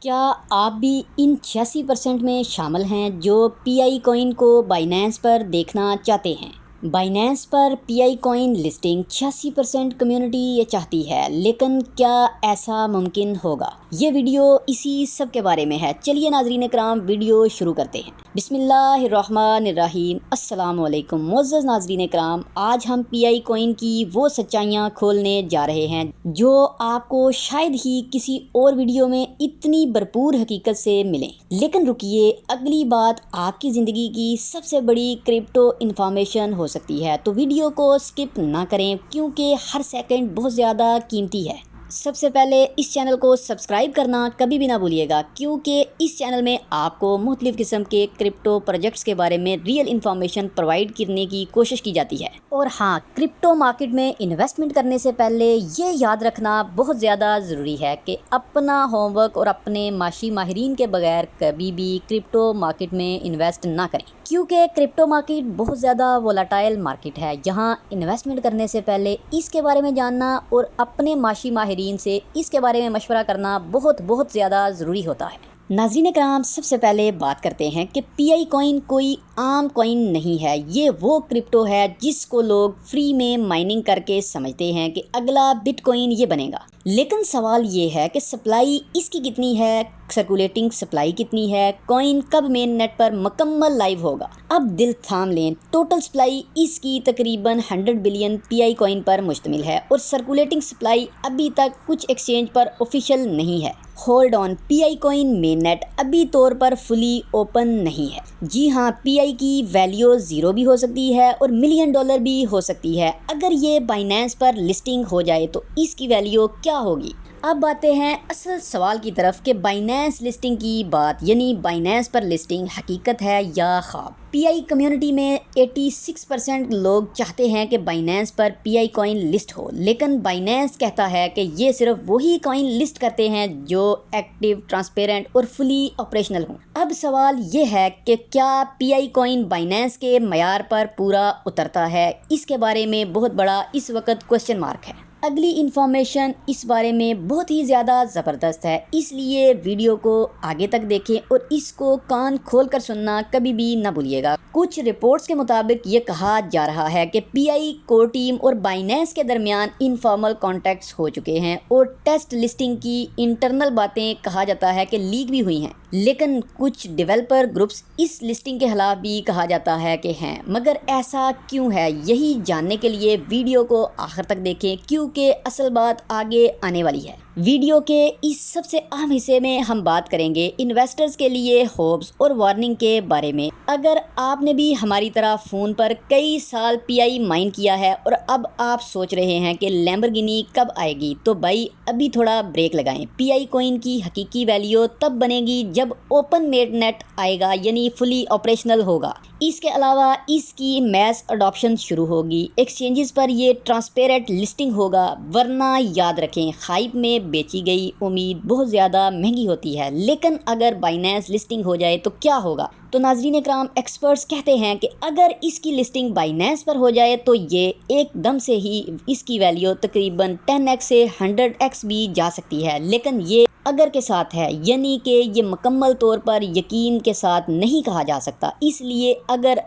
کیا آپ بھی ان 86% میں شامل ہیں جو پی آئی کوئن کو بائنینس پر دیکھنا چاہتے ہیں؟ بائنینس پر پی آئی کوئن لسٹنگ 86% کمیونٹی یہ چاہتی ہے، لیکن کیا ایسا ممکن ہوگا؟ یہ ویڈیو اسی سب کے بارے میں ہے۔ چلیے ناظرین کرام، ویڈیو شروع کرتے ہیں۔ بسم اللہ الرحمن الرحیم۔ السلام علیکم معزز ناظرین کرام، آج ہم پی آئی کوئن کی وہ سچائیاں کھولنے جا رہے ہیں جو آپ کو شاید ہی کسی اور ویڈیو میں اتنی بھرپور حقیقت سے ملیں۔ لیکن رکیے، اگلی بات آپ کی زندگی کی سب سے بڑی کرپٹو انفارمیشن ہو سکتی ہے، تو ویڈیو کو سکپ نہ کریں کیونکہ ہر سیکنڈ بہت زیادہ قیمتی ہے۔ سب سے پہلے اس چینل کو سبسکرائب کرنا کبھی بھی نہ بھولیے گا، کیونکہ اس چینل میں آپ کو مختلف قسم کے کرپٹو پروجیکٹس کے بارے میں ریئل انفارمیشن پرووائڈ کرنے کی کوشش کی جاتی ہے۔ اور ہاں، کرپٹو مارکیٹ میں انویسٹمنٹ کرنے سے پہلے یہ یاد رکھنا بہت زیادہ ضروری ہے کہ اپنا ہوم ورک اور اپنے معاشی ماہرین کے بغیر کبھی بھی کرپٹو مارکیٹ میں انویسٹ نہ کریں، کیونکہ کرپٹو مارکیٹ بہت زیادہ وولٹائل مارکیٹ ہے، جہاں انویسٹمنٹ کرنے سے پہلے اس کے بارے میں جاننا اور اپنے معاشی ماہرین سے اس کے بارے میں مشورہ کرنا بہت زیادہ ضروری ہوتا ہے۔ ناظرین کرام، سب سے پہلے بات کرتے ہیں کہ پی آئی کوئن کوئی عام کوئن نہیں ہے، یہ وہ کرپٹو ہے جس کو لوگ فری میں مائننگ کر کے سمجھتے ہیں کہ اگلا بٹ کوئن یہ بنے گا۔ لیکن سوال یہ ہے کہ سپلائی اس کی کتنی ہے، سرکولیٹنگ سپلائی کتنی ہے، کوئن کب مین نیٹ پر مکمل لائیو ہوگا؟ اب دل تھام لیں، ٹوٹل سپلائی اس کی تقریباً 100 بلین پی آئی کوئن پر مشتمل ہے، اور سرکولیٹنگ سپلائی ابھی تک کچھ ایکسچینج پر آفیشیل نہیں ہے۔ Hold on, P I coin mainnet ابھی طور پر فلی اوپن نہیں ہے۔ جی ہاں، پی آئی کی ویلیو 0 بھی ہو سکتی ہے اور $1 ملین بھی ہو سکتی ہے۔ اگر یہ بائنینس پر لسٹنگ ہو جائے تو اس کی ویلیو کیا ہوگی؟ اب آتے ہیں اصل سوال کی طرف کہ بائنینس لسٹنگ کی بات، یعنی بائنینس پر لسٹنگ حقیقت ہے یا خواب؟ پی آئی کمیونٹی میں 86% لوگ چاہتے ہیں کہ بائنینس پر پی آئی کوئن لسٹ ہو، لیکن بائنینس کہتا ہے کہ یہ صرف وہی کوئن لسٹ کرتے ہیں جو ایکٹیو، ٹرانسپیرنٹ اور فلی آپریشنل ہوں۔ اب سوال یہ ہے کہ کیا پی آئی کوئن بائنینس کے معیار پر پورا اترتا ہے؟ اس کے بارے میں بہت بڑا اس وقت کوسچن مارک ہے۔ اگلی انفارمیشن اس بارے میں بہت ہی زیادہ زبردست ہے، اس لیے ویڈیو کو آگے تک دیکھیں اور اس کو کان کھول کر سننا کبھی بھی نہ بھولیے گا۔ کچھ رپورٹس کے مطابق یہ کہا جا رہا ہے کہ پی آئی کور ٹیم اور بائنینس کے درمیان انفارمل کانٹیکٹس ہو چکے ہیں، اور ٹیسٹ لسٹنگ کی انٹرنل باتیں کہا جاتا ہے کہ لیک بھی ہوئی ہیں۔ لیکن کچھ ڈیولپر گروپس اس لسٹنگ کے خلاف بھی کہا جاتا ہے کہ ہیں، مگر ایسا کیوں ہے؟ یہی جاننے کے لیے ویڈیو کو آخر تک دیکھیں، کیونکہ اصل بات آگے آنے والی ہے۔ ویڈیو کے اس سب سے اہم حصے میں ہم بات کریں گے انویسٹرز کے لیے ہوپس اور وارننگ کے بارے میں۔ اگر آپ نے بھی ہماری طرح فون پر کئی سال پی آئی مائن کیا ہے اور اب آپ سوچ رہے ہیں کہ لیمبرگینی کب آئے گی، تو بھائی ابھی تھوڑا بریک لگائیں۔ پی آئی کوئن کی حقیقی ویلیو تب بنے گی جب اوپن مین نیٹ آئے گا، یعنی فلی آپریشنل ہوگا۔ اس کے علاوہ اس کی میس اڈاپشن شروع ہوگی، ایکسچینجز پر یہ ٹرانسپیرنٹ لسٹنگ ہوگا، ورنہ یاد رکھیں، ہائپ میں بیچی گئی امید بہت زیادہ مہنگی ہوتی ہے۔ لیکن اگر بائنینس لسٹنگ ہو جائے تو کیا ہوگا؟ تو ناظرین کرام، ایکسپرٹس کہتے ہیں کہ اگر اس کی لسٹنگ بائنینس پر ہو جائے تو یہ ایک دم سے ہی اس کی ویلیو تقریباً 10x سے 100x بھی جا سکتی ہے، لیکن یہ اگر کے ساتھ ہے، یعنی کہ یہ مکمل طور پر یقین کے ساتھ نہیں کہا جا سکتا، اس لیے اگر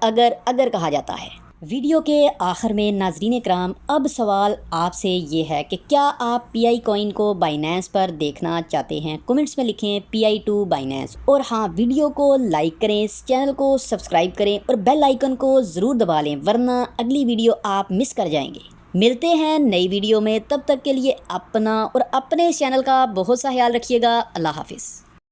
کہا جاتا ہے۔ ویڈیو کے آخر میں ناظرین کرام، اب سوال آپ سے یہ ہے کہ کیا آپ پی آئی کوئن کو بائنینس پر دیکھنا چاہتے ہیں؟ کمنٹس میں لکھیں PI2 بائنینس، اور ہاں، ویڈیو کو لائک کریں، چینل کو سبسکرائب کریں اور بیل آئیکن کو ضرور دبا لیں، ورنہ اگلی ویڈیو آپ مس کر جائیں گے۔ ملتے ہیں نئی ویڈیو میں، تب تک کے لیے اپنا اور اپنے چینل کا بہت سا خیال رکھیے گا۔ اللہ حافظ۔